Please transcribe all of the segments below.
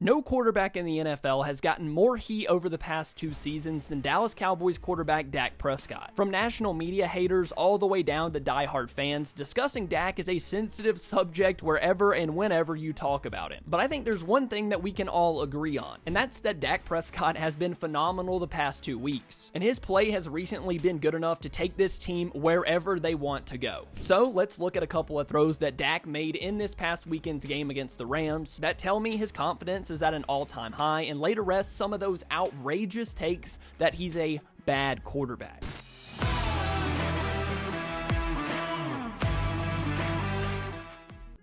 No quarterback in the NFL has gotten more heat over the past 2 seasons than Dallas Cowboys quarterback Dak Prescott. From national media haters all the way down to diehard fans, discussing Dak is a sensitive subject wherever and whenever you talk about it. But I think there's one thing that we can all agree on, and that's that Dak Prescott has been phenomenal the past 2 weeks. And his play has recently been good enough to take this team wherever they want to go. So let's look at a couple of throws that Dak made in this past weekend's game against the Rams that tell me his confidence is at an all-time high, and later rest some of those outrageous takes that he's a bad quarterback.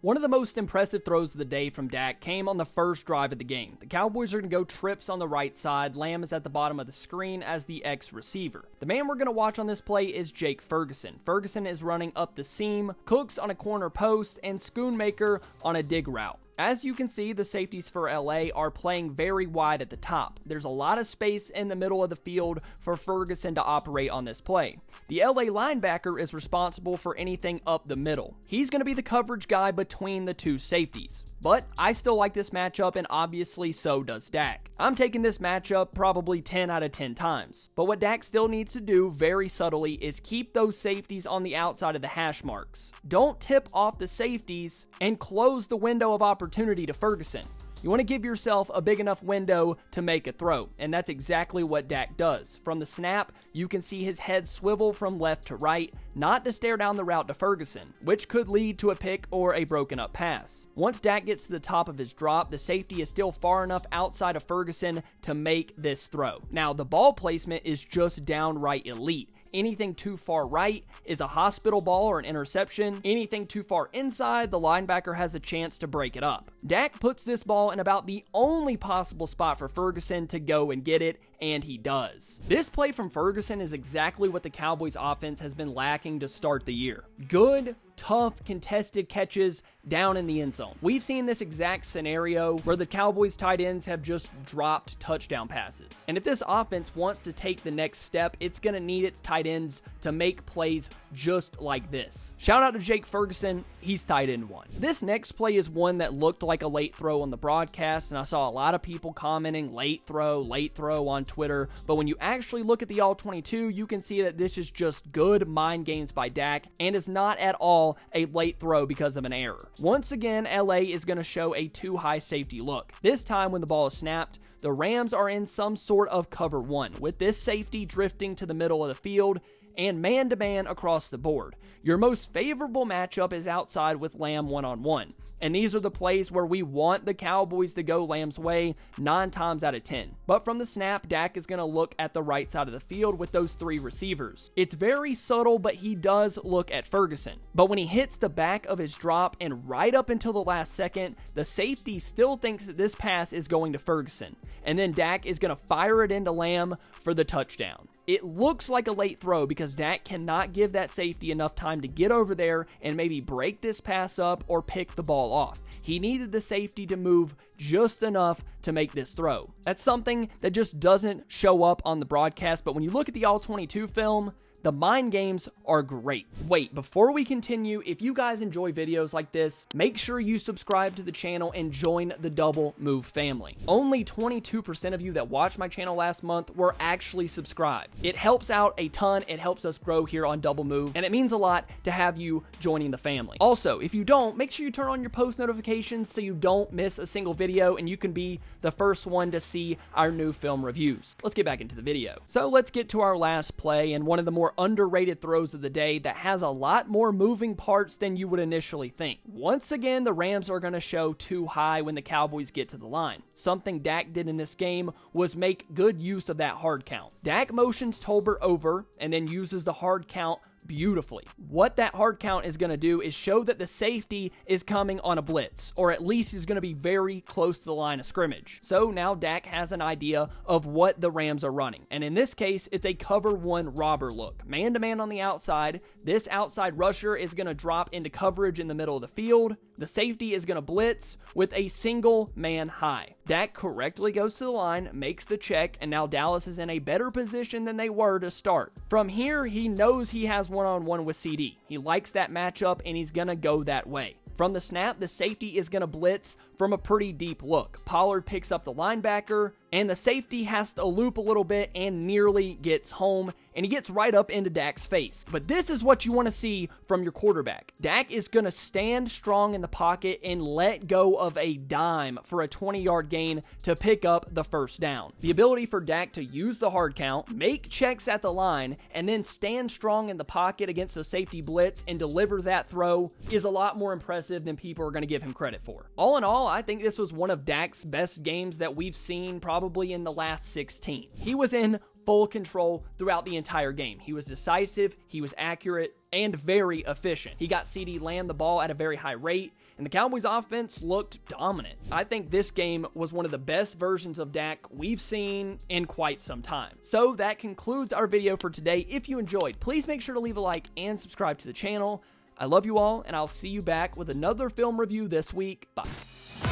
One of the most impressive throws of the day from Dak came on the first drive of the game. The Cowboys are going to go trips on the right side. Lamb is at the bottom of the screen as the X receiver. The man we're going to watch on this play is Jake Ferguson. Ferguson is running up the seam, Cooks on a corner post, and Schoonmaker on a dig route. As you can see, the safeties for LA are playing very wide at the top. There's a lot of space in the middle of the field for Ferguson to operate on this play. The LA linebacker is responsible for anything up the middle. He's going to be the coverage guy between the 2 safeties. But I still like this matchup, and obviously so does Dak. I'm taking this matchup probably 10 out of 10 times. But what Dak still needs to do very subtly is keep those safeties on the outside of the hash marks. Don't tip off the safeties and close the window of opportunity to Ferguson. You want to give yourself a big enough window to make a throw, and that's exactly what Dak does. From the snap, you can see his head swivel from left to right, not to stare down the route to Ferguson, which could lead to a pick or a broken up pass. Once Dak gets to the top of his drop, the safety is still far enough outside of Ferguson to make this throw. Now, the ball placement is just downright elite. Anything too far right is a hospital ball or an interception. Anything too far inside, the linebacker has a chance to break it up. Dak puts this ball in about the only possible spot for Ferguson to go and get it, and he does. This play from Ferguson is exactly what the Cowboys offense has been lacking to start the year. Good, tough, contested catches down in the end zone. We've seen this exact scenario where the Cowboys tight ends have just dropped touchdown passes. And if this offense wants to take the next step, it's going to need its tight ends to make plays just like this. Shout out to Jake Ferguson, he's tight end 1. This next play is one that looked like a late throw on the broadcast, and I saw a lot of people commenting late throw on Twitter, but when you actually look at the all-22, you can see that this is just good mind games by Dak, and is not at all a late throw because of an error. Once again, LA is going to show a too high safety look. This time when the ball is snapped, the Rams are in some sort of cover 1, with this safety drifting to the middle of the field and man-to-man across the board. Your most favorable matchup is outside with Lamb one-on-one. And these are the plays where we want the Cowboys to go Lamb's way 9 times out of 10. But from the snap, Dak is going to look at the right side of the field with those 3 receivers. It's very subtle, but he does look at Ferguson. But when he hits the back of his drop and right up until the last second, the safety still thinks that this pass is going to Ferguson. And then Dak is going to fire it into Lamb for the touchdown. It looks like a late throw because Dak cannot give that safety enough time to get over there and maybe break this pass up or pick the ball off. He needed the safety to move just enough to make this throw. That's something that just doesn't show up on the broadcast, but when you look at the all-22 film, the mind games are great. Wait, before we continue, if you guys enjoy videos like this, make sure you subscribe to the channel and join the Double Move family. Only 22% of you that watched my channel last month were actually subscribed. It helps out a ton, it helps us grow here on Double Move, and it means a lot to have you joining the family. Also, if you don't, make sure you turn on your post notifications so you don't miss a single video and you can be the first one to see our new film reviews. Let's get back into the video. So let's get to our last play and one of the more underrated throws of the day that has a lot more moving parts than you would initially think. Once again, the Rams are going to show too high when the Cowboys get to the line. Something Dak did in this game was make good use of that hard count. Dak motions Tolbert over and then uses the hard count beautifully. What that hard count is going to do is show that the safety is coming on a blitz, or at least is going to be very close to the line of scrimmage. So now Dak has an idea of what the Rams are running, and in this case, it's a cover 1 robber look. Man-to-man on the outside, this outside rusher is going to drop into coverage in the middle of the field. The safety is going to blitz with a single man high. Dak correctly goes to the line, makes the check, and now Dallas is in a better position than they were to start. From here, he knows he has one-on-one with Ceedee. He likes that matchup, and he's going to go that way. From the snap, the safety is going to blitz from a pretty deep look. Pollard picks up the linebacker, and the safety has to loop a little bit and nearly gets home, and he gets right up into Dak's face. But this is what you want to see from your quarterback. Dak is going to stand strong in the pocket and let go of a dime for a 20-yard gain to pick up the first down. The ability for Dak to use the hard count, make checks at the line, and then stand strong in the pocket against the safety blitz and deliver that throw is a lot more impressive than people are going to give him credit for. All in all, I think this was one of Dak's best games that we've seen probably in the last 16. He was in full control throughout the entire game. He was decisive, he was accurate, and very efficient. He got Ceedee Lamb the ball at a very high rate, and the Cowboys offense looked dominant. I think this game was one of the best versions of Dak we've seen in quite some time. So that concludes our video for today. If you enjoyed, please make sure to leave a like and subscribe to the channel. I love you all, and I'll see you back with another film review this week. Bye.